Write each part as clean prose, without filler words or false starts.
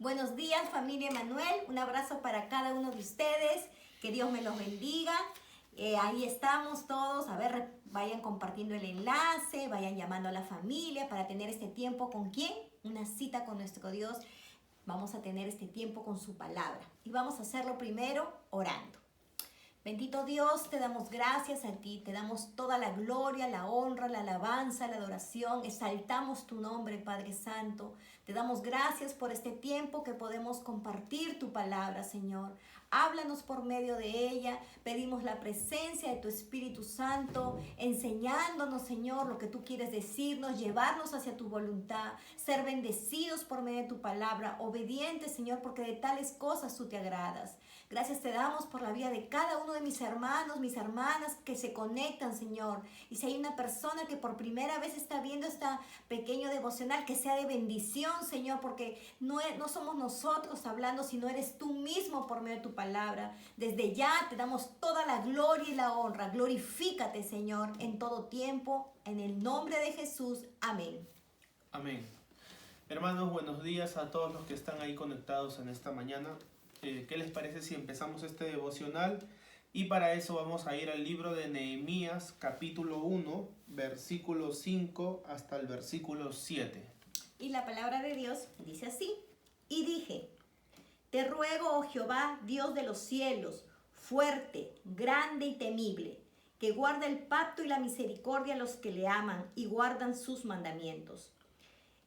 Buenos días, familia Emanuel. Un abrazo para cada uno de ustedes. Que Dios me los bendiga. Ahí estamos todos. A ver, vayan compartiendo el enlace, vayan llamando a la familia para tener este tiempo. ¿Con quién? Una cita con nuestro Dios. Vamos a tener este tiempo con su palabra. Y vamos a hacerlo primero orando. Bendito Dios, te damos gracias a ti, te damos toda la gloria, la honra, la alabanza, la adoración. Exaltamos tu nombre, Padre Santo. Te damos gracias por este tiempo que podemos compartir tu palabra, Señor. Háblanos por medio de ella. Pedimos la presencia de tu Espíritu Santo, enseñándonos, Señor, lo que tú quieres decirnos, llevarnos hacia tu voluntad, ser bendecidos por medio de tu palabra, obedientes, Señor, porque de tales cosas tú te agradas. Gracias te damos por la vida de cada uno de mis hermanos, mis hermanas que se conectan, Señor. Y si hay una persona que por primera vez está viendo esta pequeño devocional, que sea de bendición, Señor, porque no somos nosotros hablando, sino eres tú mismo por medio de tu palabra. Desde ya te damos toda la gloria y la honra. Glorifícate, Señor, en todo tiempo. En el nombre de Jesús. Amén. Amén. Hermanos, buenos días a todos los que están ahí conectados en esta mañana. ¿Qué les parece si empezamos este devocional? Y para eso vamos a ir al libro de Nehemías, capítulo 1, versículo 5 hasta el versículo 7. Y la palabra de Dios dice así. Y dije: Te ruego, oh Jehová, Dios de los cielos, fuerte, grande y temible, que guarda el pacto y la misericordia a los que le aman y guardan sus mandamientos.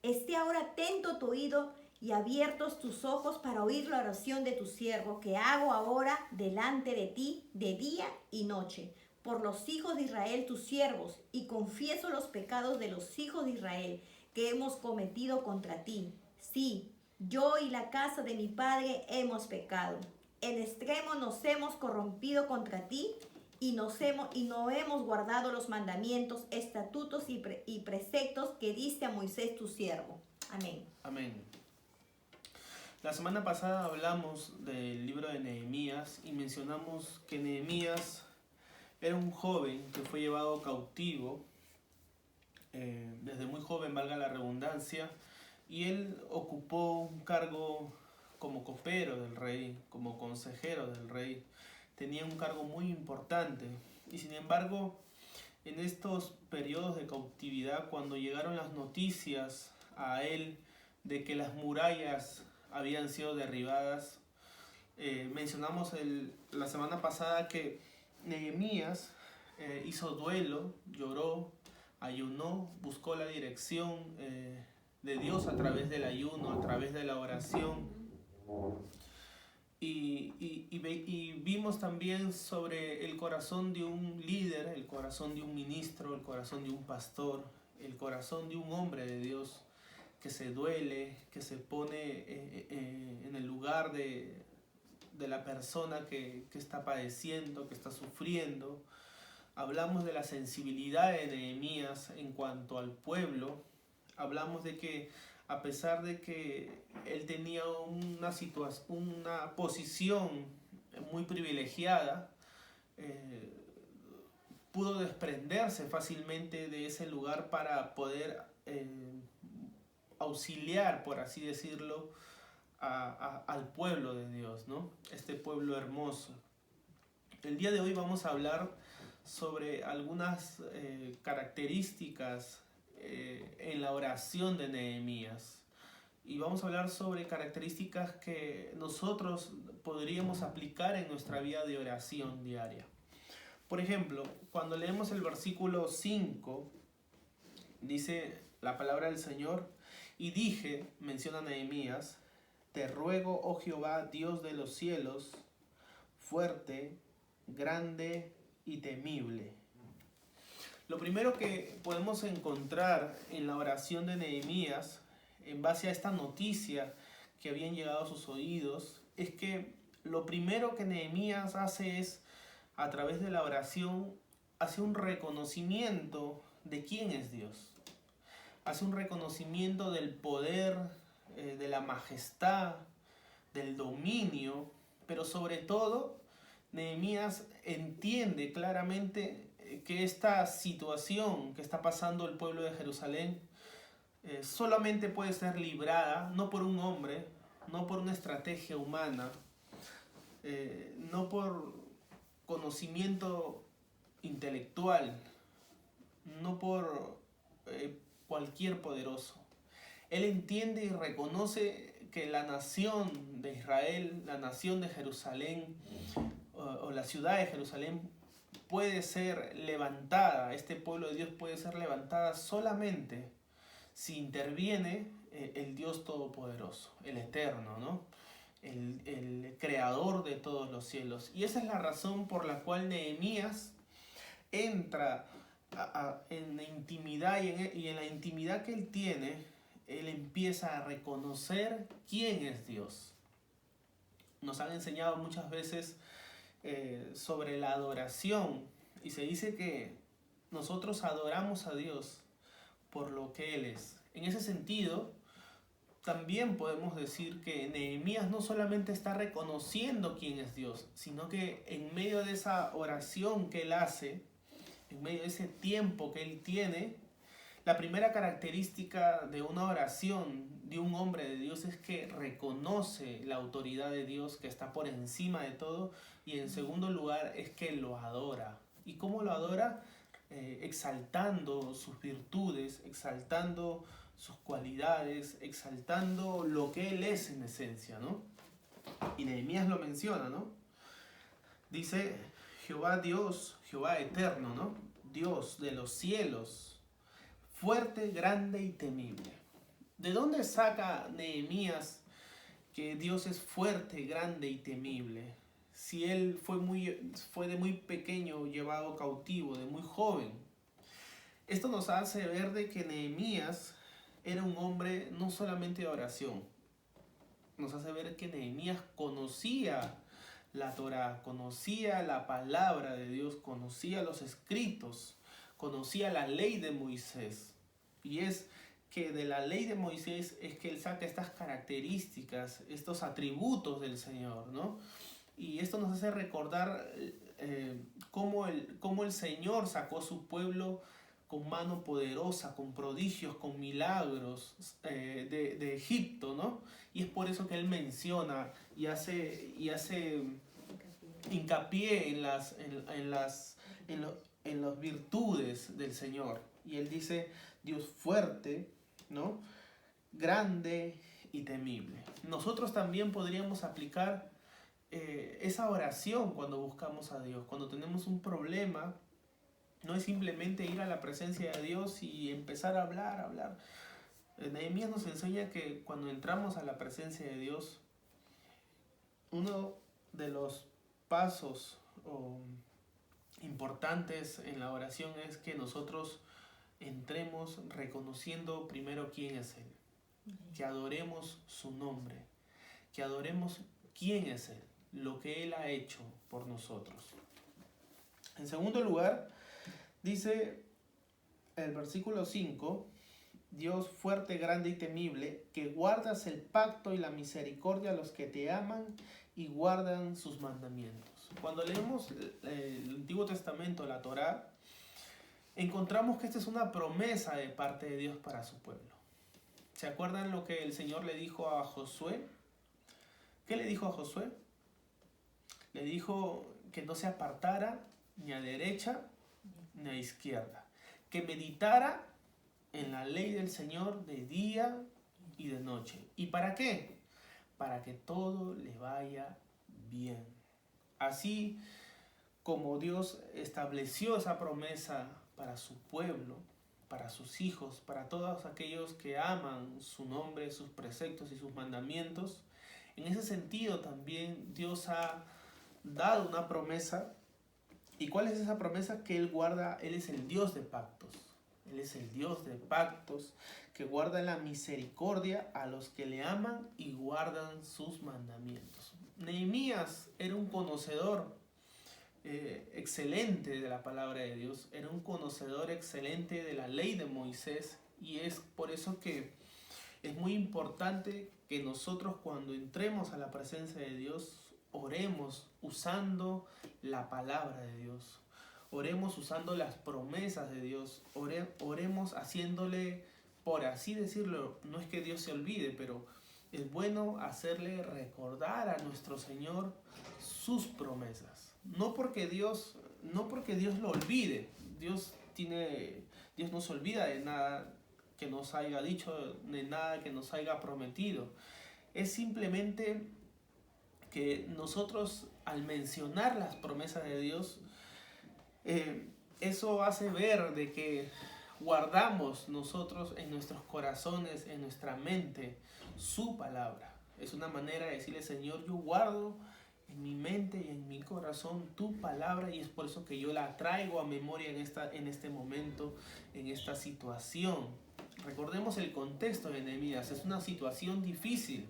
Esté ahora atento tu oído y abiertos tus ojos para oír la oración de tu siervo, que hago ahora delante de ti de día y noche, por los hijos de Israel tus siervos, y confieso los pecados de los hijos de Israel que hemos cometido contra ti. Sí, yo y la casa de mi padre hemos pecado. En extremo nos hemos corrompido contra ti, y no hemos guardado los mandamientos, estatutos y preceptos que diste a Moisés tu siervo. Amén. Amén. La semana pasada hablamos del libro de Nehemías y mencionamos que Nehemías era un joven que fue llevado cautivo, desde muy joven, valga la redundancia, y él ocupó un cargo como copero del rey, como consejero del rey. Tenía un cargo muy importante y sin embargo, en estos periodos de cautividad, cuando llegaron las noticias a él de que las murallas habían sido derribadas, mencionamos la semana pasada que Nehemías hizo duelo, lloró, ayunó, buscó la dirección de Dios a través del ayuno, a través de la oración. Y vimos también sobre el corazón de un líder, el corazón de un ministro, el corazón de un pastor, el corazón de un hombre de Dios que se duele, que se pone en el lugar de la persona que está padeciendo, que está sufriendo. Hablamos de la sensibilidad de Nehemías en cuanto al pueblo. Hablamos de que a pesar de que él tenía una posición muy privilegiada, pudo desprenderse fácilmente de ese lugar para poder auxiliar, por así decirlo, al pueblo de Dios, ¿no? Este pueblo hermoso. El día de hoy vamos a hablar sobre algunas características en la oración de Nehemías. Y vamos a hablar sobre características que nosotros podríamos aplicar en nuestra vida de oración diaria. Por ejemplo, cuando leemos el versículo 5, dice la palabra del Señor: y dije, menciona Nehemías, te ruego, oh Jehová, Dios de los cielos, fuerte, grande y temible. Lo primero que podemos encontrar en la oración de Nehemías, en base a esta noticia que habían llegado a sus oídos, es que lo primero que Nehemías hace es, a través de la oración, hace un reconocimiento de quién es Dios. Hace un reconocimiento del poder, de la majestad, del dominio, pero sobre todo, Nehemías entiende claramente que esta situación que está pasando el pueblo de Jerusalén solamente puede ser librada no por un hombre, no por una estrategia humana, no por conocimiento intelectual, no por cualquier poderoso. Él entiende y reconoce que la nación de Israel, la nación de Jerusalén o la ciudad de Jerusalén puede ser levantada, este pueblo de Dios puede ser levantada solamente si interviene el Dios Todopoderoso, el Eterno, ¿no? El creador de todos los cielos. Y esa es la razón por la cual Nehemías entra en la intimidad y en la intimidad que él tiene, él empieza a reconocer quién es Dios. Nos han enseñado muchas veces sobre la adoración y se dice que nosotros adoramos a Dios por lo que Él es. En ese sentido, también podemos decir que Nehemías no solamente está reconociendo quién es Dios, sino que en medio de esa oración que él hace, en medio de ese tiempo que él tiene, la primera característica de una oración de un hombre de Dios es que reconoce la autoridad de Dios que está por encima de todo, y en segundo lugar es que lo adora. ¿Y cómo lo adora? Exaltando sus virtudes, exaltando sus cualidades, exaltando lo que él es en esencia, ¿no? Y Nehemías lo menciona, ¿no? Dice Jehová Dios, Jehová eterno, ¿no? Dios de los cielos, fuerte, grande y temible. ¿De dónde saca Nehemías que Dios es fuerte, grande y temible? Si él fue de muy pequeño llevado cautivo, de muy joven. Esto nos hace ver de que Nehemías era un hombre no solamente de oración. Nos hace ver que Nehemías conocía la Torá, conocía la palabra de Dios, conocía los escritos, conocía la ley de Moisés. Y es que de la ley de Moisés es que él saca estas características, estos atributos del Señor, ¿no? Y esto nos hace recordar cómo el Señor sacó a su pueblo con mano poderosa, con prodigios, con milagros de Egipto, ¿no? Y es por eso que él menciona y hace hincapié en las virtudes del Señor. Y él dice, Dios fuerte, ¿no? Grande y temible. Nosotros también podríamos aplicar esa oración cuando buscamos a Dios, cuando tenemos un problema. No es simplemente ir a la presencia de Dios y empezar a hablar. Nehemías nos enseña que cuando entramos a la presencia de Dios, uno de los pasos importantes en la oración es que nosotros entremos reconociendo primero quién es Él, que adoremos su nombre, que adoremos quién es Él, lo que Él ha hecho por nosotros. En segundo lugar, dice el versículo 5, Dios fuerte, grande y temible, que guardas el pacto y la misericordia a los que te aman y guardan sus mandamientos. Cuando leemos el Antiguo Testamento, la Torá, encontramos que esta es una promesa de parte de Dios para su pueblo. ¿Se acuerdan lo que el Señor le dijo a Josué? ¿Qué le dijo a Josué? Le dijo que no se apartara ni a derecha ni a izquierda, que meditara en la ley del Señor de día y de noche. ¿Y para qué? Para que todo le vaya bien. Así como Dios estableció esa promesa para su pueblo, para sus hijos, para todos aquellos que aman su nombre, sus preceptos y sus mandamientos, en ese sentido también Dios ha dado una promesa. ¿Y cuál es esa promesa? Que Él guarda, Él es el Dios de pactos. Él es el Dios de pactos que guarda la misericordia a los que le aman y guardan sus mandamientos. Nehemías era un conocedor excelente de la palabra de Dios, era un conocedor excelente de la ley de Moisés, y es por eso que es muy importante que nosotros cuando entremos a la presencia de Dios oremos usando la palabra de Dios, oremos usando las promesas de Dios, oremos haciéndole, por así decirlo, no es que Dios se olvide, pero es bueno hacerle recordar a nuestro Señor sus promesas. No porque Dios lo olvide. Dios no se olvida de nada que nos haya dicho, de nada que nos haya prometido. Es simplemente que nosotros, al mencionar las promesas de Dios, eso hace ver de que guardamos nosotros en nuestros corazones, en nuestra mente, su palabra. Es una manera de decirle: Señor, yo guardo en mi mente y en mi corazón tu palabra, y es por eso que yo la traigo a memoria en este momento, en esta situación. Recordemos el contexto de Nehemías. Es una situación difícil.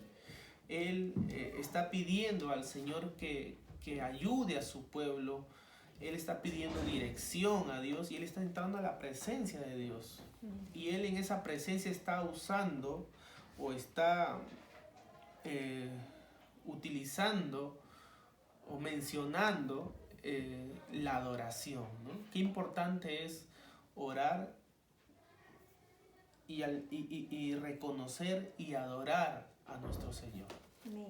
Él está pidiendo al Señor que ayude a su pueblo. Él está pidiendo dirección a Dios y él está entrando a la presencia de Dios. Y él en esa presencia está usando o está utilizando o mencionando la adoración, ¿no? Qué importante es orar y reconocer y adorar a nuestro Señor. Amén.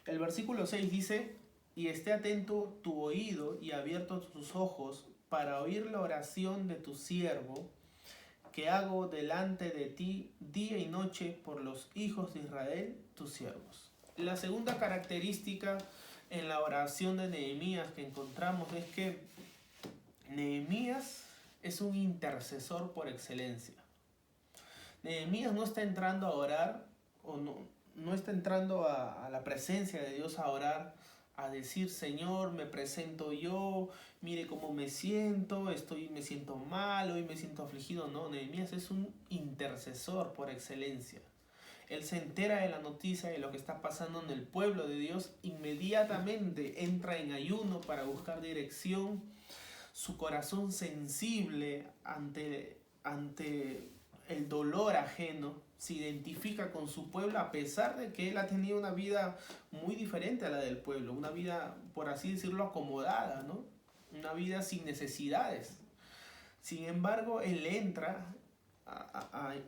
El versículo 6 dice: y esté atento tu oído y abierto tus ojos para oír la oración de tu siervo, que hago delante de ti día y noche por los hijos de Israel, tus siervos. La segunda característica en la oración de Nehemías que encontramos es que Nehemías es un intercesor por excelencia. Nehemías no está entrando a orar, o no está entrando a la presencia de Dios a orar, a decir: Señor, me presento yo, mire cómo me siento mal, hoy me siento afligido. No, Nehemías es un intercesor por excelencia. Él se entera de la noticia de lo que está pasando en el pueblo de Dios, inmediatamente entra en ayuno para buscar dirección. Su corazón sensible ante el dolor ajeno se identifica con su pueblo, a pesar de que él ha tenido una vida muy diferente a la del pueblo, una vida, por así decirlo, acomodada, ¿no? Una vida sin necesidades. Sin embargo, él entra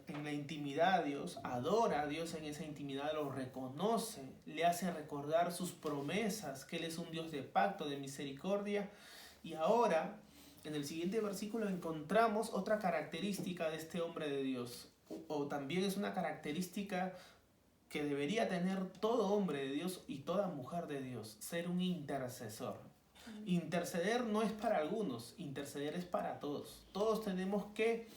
en la intimidad de Dios, adora a Dios en esa intimidad, lo reconoce, le hace recordar sus promesas, que él es un Dios de pacto, de misericordia. Y ahora, en el siguiente versículo, encontramos otra característica de este hombre de Dios, o también es una característica que debería tener todo hombre de Dios y toda mujer de Dios: ser un intercesor. Interceder no es para algunos, interceder es para todos. Todos tenemos que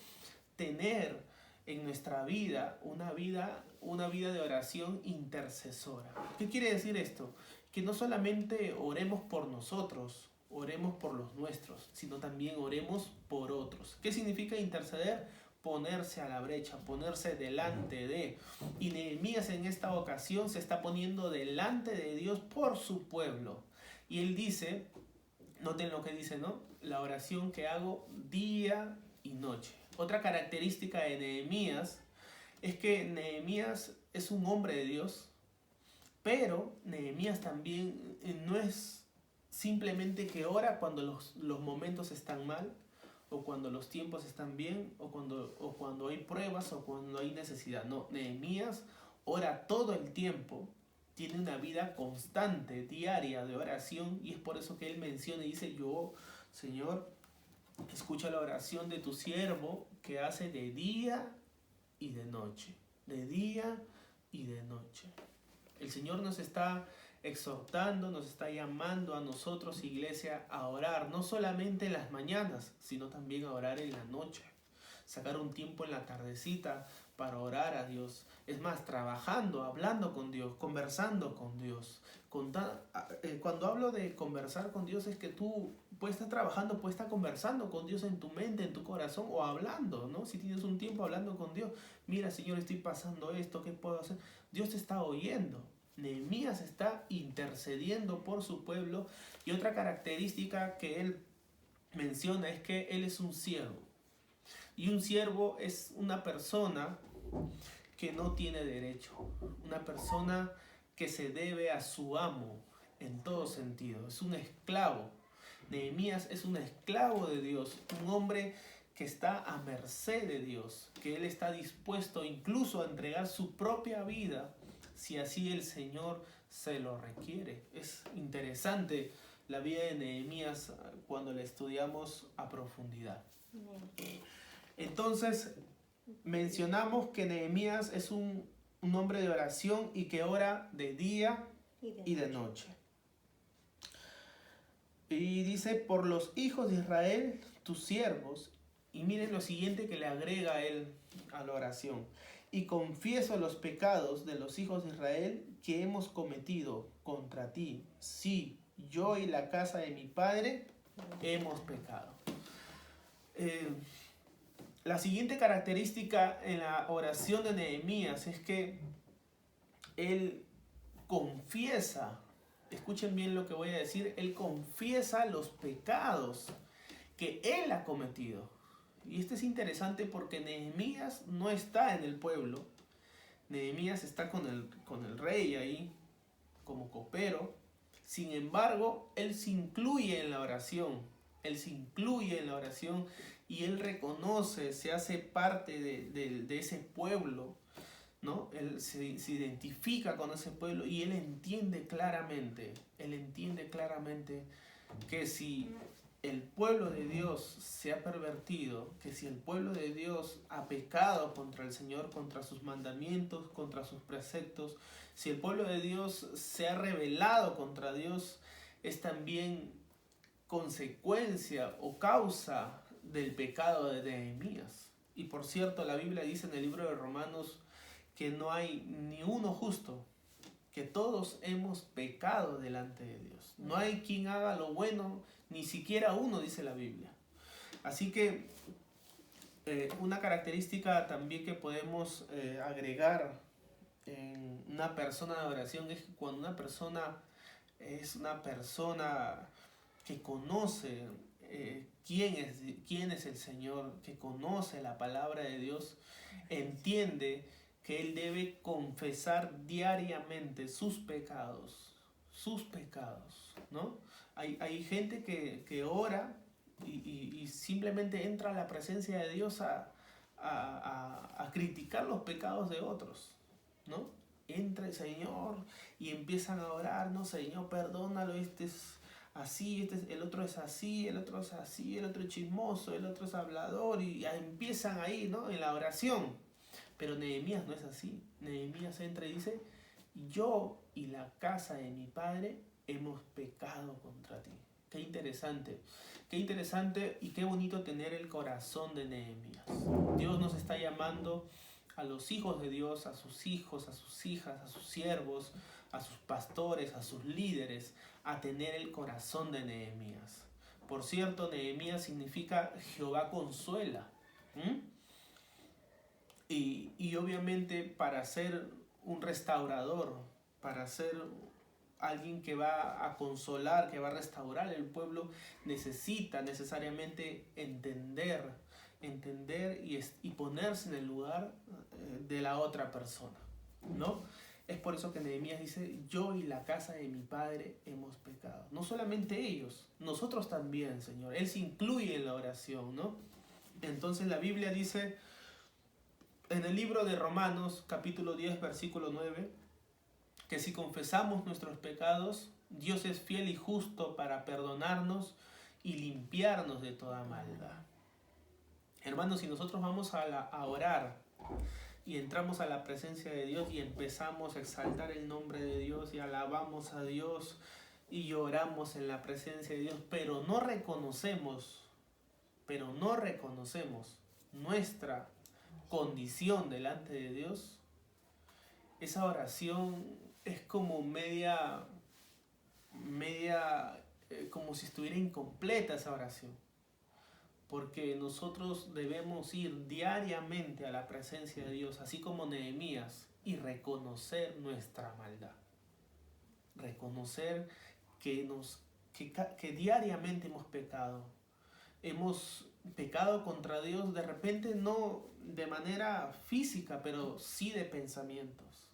tener en nuestra vida una vida de oración intercesora. ¿Qué quiere decir esto? Que no solamente oremos por nosotros, oremos por los nuestros, sino también oremos por otros. ¿Qué significa interceder? Ponerse a la brecha, ponerse delante de. Y Nehemías en esta ocasión se está poniendo delante de Dios por su pueblo. Y él dice, noten lo que dice, ¿no? La oración que hago día y noche. Otra característica de Nehemías es que Nehemías es un hombre de Dios, pero Nehemías también no es simplemente que ora cuando los momentos están mal, o cuando los tiempos están bien, o cuando hay pruebas, o cuando hay necesidad. No, Nehemías ora todo el tiempo, tiene una vida constante, diaria de oración, y es por eso que él menciona y dice: yo, Señor, escucha la oración de tu siervo, que hace de día y de noche. De día y de noche. El Señor nos está exhortando, nos está llamando a nosotros, iglesia, a orar, no solamente en las mañanas, sino también a orar en la noche. Sacar un tiempo en la tardecita para orar a Dios. Es más, trabajando, hablando con Dios, conversando con Dios. Cuando hablo de conversar con Dios, es que tú puedes estar trabajando, puedes estar conversando con Dios en tu mente, en tu corazón, o hablando, ¿no? Si tienes un tiempo hablando con Dios: mira, Señor, estoy pasando esto, ¿qué puedo hacer? Dios te está oyendo. Nehemías está intercediendo por su pueblo. Y otra característica que él menciona es que él es un siervo. Y un siervo es una persona que no tiene derecho, una persona que se debe a su amo en todo sentido. Es un esclavo. Nehemías es un esclavo de Dios, un hombre que está a merced de Dios, que él está dispuesto incluso a entregar su propia vida si así el Señor se lo requiere. Es interesante la vida de Nehemías cuando la estudiamos a profundidad. Entonces, mencionamos que Nehemías es un hombre de oración y que ora de día y de noche. Y dice, por los hijos de Israel, tus siervos. Y miren lo siguiente que le agrega él a la oración. Y confieso los pecados de los hijos de Israel que hemos cometido contra ti. Sí, yo y la casa de mi padre hemos pecado. La siguiente característica en la oración de Nehemías es que él confiesa, escuchen bien lo que voy a decir, él confiesa los pecados que él ha cometido. Y esto es interesante porque Nehemías no está en el pueblo. Nehemías está con el rey ahí como copero. Sin embargo, él se incluye en la oración. Él se incluye en la oración y él reconoce, se hace parte de ese pueblo, ¿no? Él se identifica con ese pueblo y él entiende claramente que si el pueblo de Dios se ha pervertido, que si el pueblo de Dios ha pecado contra el Señor, contra sus mandamientos, contra sus preceptos, si el pueblo de Dios se ha rebelado contra Dios, es también consecuencia o causa del pecado de Nehemías. Y por cierto, la Biblia dice en el libro de Romanos que no hay ni uno justo, que todos hemos pecado delante de Dios. No hay quien haga lo bueno, ni siquiera uno, dice la Biblia. Así que una característica también que podemos agregar en una persona de oración es que cuando una persona es una persona que conoce quién es el Señor, que conoce la palabra de Dios, entiende que él debe confesar diariamente sus pecados, ¿no? Hay gente que ora y simplemente entra a la presencia de Dios a criticar los pecados de otros, ¿no? Entra el Señor y empiezan a orar, no, Señor, perdónalo, este es así, el otro es así, el otro es así, el otro es chismoso, el otro es hablador, y ya empiezan ahí, ¿no? En la oración. Pero Nehemías no es así. Nehemías entra y dice, yo y la casa de mi padre hemos pecado contra ti. Qué interesante y qué bonito tener el corazón de Nehemías. Dios nos está llamando a los hijos de Dios, a sus hijos, a sus hijas, a sus siervos, a sus pastores, a sus líderes, a tener el corazón de Nehemías. Por cierto, Nehemías significa Jehová consuela. Y obviamente para ser un restaurador, para ser alguien que va a consolar, que va a restaurar el pueblo, necesita necesariamente entender y ponerse en el lugar de la otra persona, ¿no? Es por eso que Nehemías dice, yo y la casa de mi padre hemos pecado. No solamente ellos, nosotros también, Señor. Él se incluye en la oración, ¿no? Entonces la Biblia dice, en el libro de Romanos, capítulo 10, versículo 9, que si confesamos nuestros pecados, Dios es fiel y justo para perdonarnos y limpiarnos de toda maldad. Hermanos, si nosotros vamos a orar y entramos a la presencia de Dios y empezamos a exaltar el nombre de Dios y alabamos a Dios y lloramos en la presencia de Dios, pero no reconocemos nuestra condición delante de Dios, esa oración es como media como si estuviera incompleta esa oración, porque nosotros debemos ir diariamente a la presencia de Dios, así como Nehemías, y reconocer nuestra maldad, reconocer que diariamente hemos pecado contra Dios, de repente no de manera física, pero sí de pensamientos,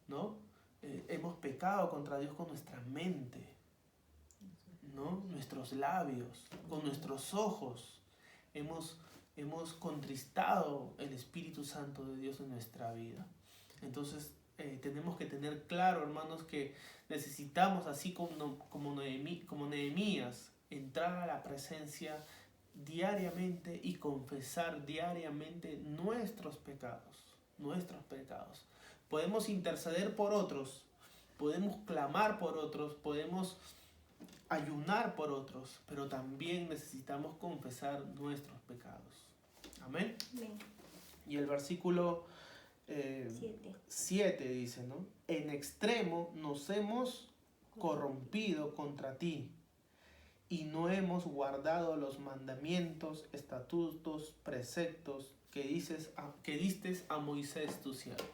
¿no? Hemos pecado contra Dios con nuestra mente, ¿no? Nuestros labios, con nuestros ojos. Hemos contristado el Espíritu Santo de Dios en nuestra vida. Entonces tenemos que tener claro, hermanos, que necesitamos, así como Nehemías, entrar a la presencia diariamente y confesar diariamente nuestros pecados. Podemos interceder por otros, podemos clamar por otros, podemos ayunar por otros, pero también necesitamos confesar nuestros pecados. Amén. Amén. Y el versículo 7 dice, ¿no? En extremo nos hemos corrompido contra ti y no hemos guardado los mandamientos, estatutos, preceptos que diste a Moisés tu siervo.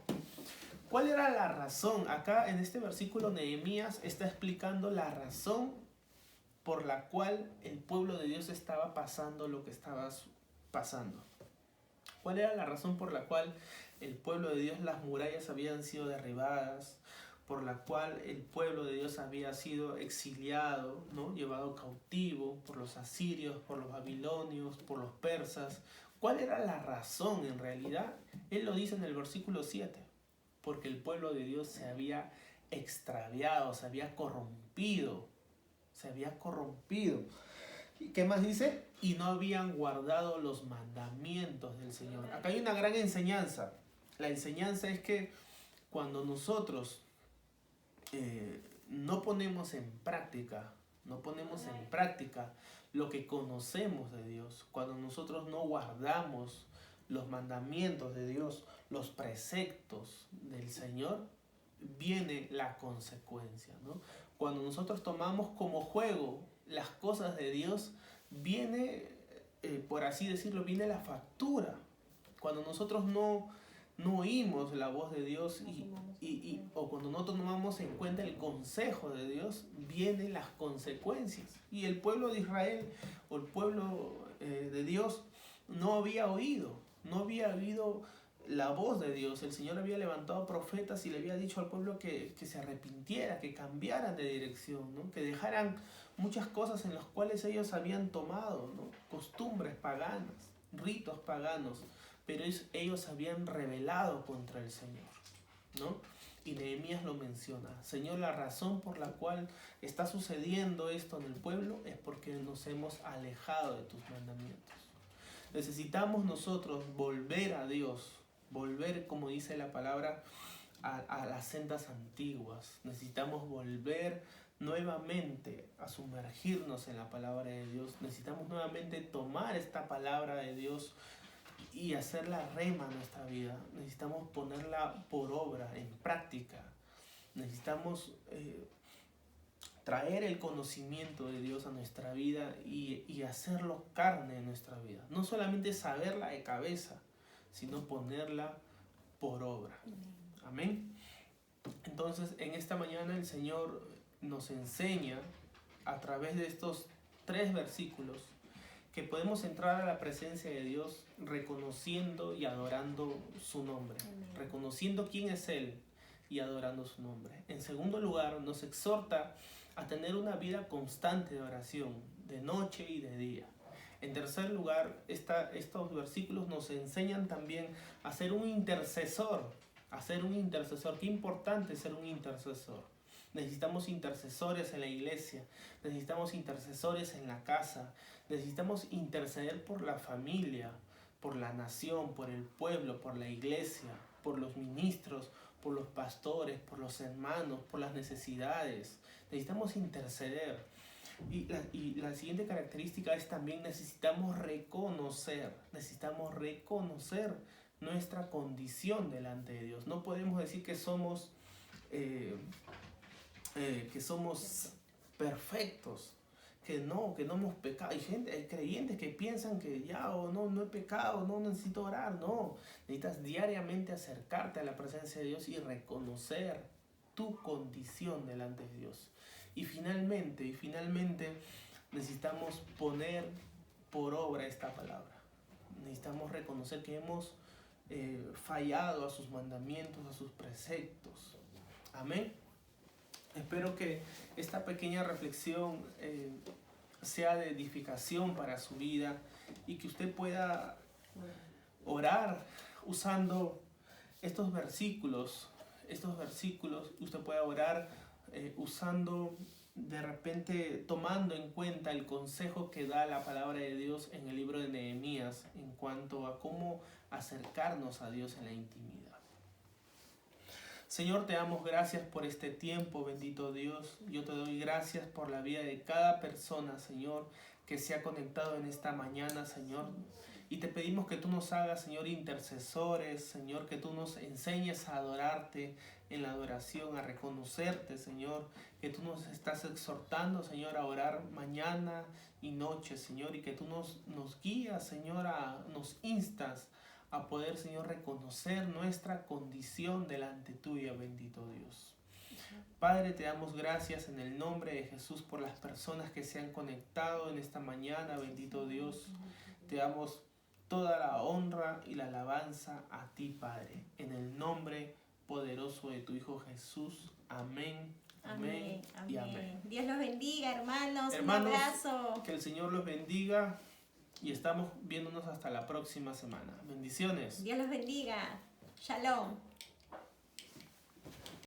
¿Cuál era la razón? Acá en este versículo Nehemías está explicando la razón por la cual el pueblo de Dios estaba pasando lo que estaba pasando. ¿Cuál era la razón por la cual el pueblo de Dios, las murallas habían sido derribadas, por la cual el pueblo de Dios había sido exiliado, ¿no? Llevado cautivo por los asirios, por los babilonios, por los persas? ¿Cuál era la razón en realidad? Él lo dice en el versículo 7, porque el pueblo de Dios se había extraviado, se había corrompido. ¿Y qué más dice? Y no habían guardado los mandamientos del Señor. Acá hay una gran enseñanza. La enseñanza es que cuando nosotros no ponemos en práctica lo que conocemos de Dios, cuando nosotros no guardamos los mandamientos de Dios, los preceptos del Señor, viene la consecuencia, ¿no? Cuando nosotros tomamos como juego las cosas de Dios, viene, por así decirlo, viene la factura. Cuando nosotros no oímos la voz de Dios o cuando no tomamos en cuenta el consejo de Dios, vienen las consecuencias. Y el pueblo de Israel o el pueblo de Dios no había oído la voz de Dios. El Señor había levantado profetas y le había dicho al pueblo que se arrepintiera, que cambiaran de dirección, ¿no? Que dejaran muchas cosas en las cuales ellos habían tomado, ¿no? Costumbres paganas, ritos paganos, pero ellos habían rebelado contra el Señor, ¿no? Y Nehemías lo menciona. Señor, la razón por la cual está sucediendo esto en el pueblo es porque nos hemos alejado de tus mandamientos. Necesitamos nosotros volver a Dios, volver, como dice la palabra, a las sendas antiguas. Necesitamos volver nuevamente a sumergirnos en la palabra de Dios. Necesitamos nuevamente tomar esta palabra de Dios y hacerla rema en nuestra vida. Necesitamos ponerla por obra, en práctica. Necesitamos traer el conocimiento de Dios a nuestra vida y hacerlo carne en nuestra vida. No solamente saberla de cabeza, sino ponerla por obra. Amén. Entonces, en esta mañana el Señor nos enseña a través de estos 3 versículos que podemos entrar a la presencia de Dios reconociendo y adorando su nombre, reconociendo quién es Él y adorando su nombre. En segundo lugar, nos exhorta a tener una vida constante de oración, de noche y de día. En tercer lugar, estos versículos nos enseñan también a ser un intercesor. Qué importante es ser un intercesor. Necesitamos intercesores en la iglesia, necesitamos intercesores en la casa, necesitamos interceder por la familia, por la nación, por el pueblo, por la iglesia, por los ministros, por los pastores, por los hermanos, por las necesidades. Necesitamos interceder. Y la siguiente característica es también necesitamos reconocer nuestra condición delante de Dios. No podemos decir que somos perfectos, que no hemos pecado. Hay creyentes que piensan que no he pecado, no necesito orar. No, necesitas diariamente acercarte a la presencia de Dios y reconocer tu condición delante de Dios. Y finalmente necesitamos poner por obra esta palabra. Necesitamos reconocer que hemos fallado a sus mandamientos, a sus preceptos. Amén. Espero que esta pequeña reflexión sea de edificación para su vida y que usted pueda orar usando estos versículos estos versículos, usted pueda orar usando, de repente, tomando en cuenta el consejo que da la palabra de Dios en el libro de Nehemías en cuanto a cómo acercarnos a Dios en la intimidad. Señor, te damos gracias por este tiempo, bendito Dios. Yo te doy gracias por la vida de cada persona, Señor, que se ha conectado en esta mañana, Señor. Y te pedimos que tú nos hagas, Señor, intercesores, Señor, que tú nos enseñes a adorarte en la adoración, a reconocerte, Señor, que tú nos estás exhortando, Señor, a orar mañana y noche, Señor, y que tú nos guías, Señor, nos instas a poder, Señor, reconocer nuestra condición delante tuya, bendito Dios. Padre, te damos gracias en el nombre de Jesús por las personas que se han conectado en esta mañana, bendito Dios. Te damos toda la honra y la alabanza a ti, Padre, en el nombre poderoso de tu Hijo Jesús. Amén, amén, y amén. Dios los bendiga, hermanos. Hermanos, un abrazo. Que el Señor los bendiga y estamos viéndonos hasta la próxima semana. Bendiciones. Dios los bendiga. Shalom.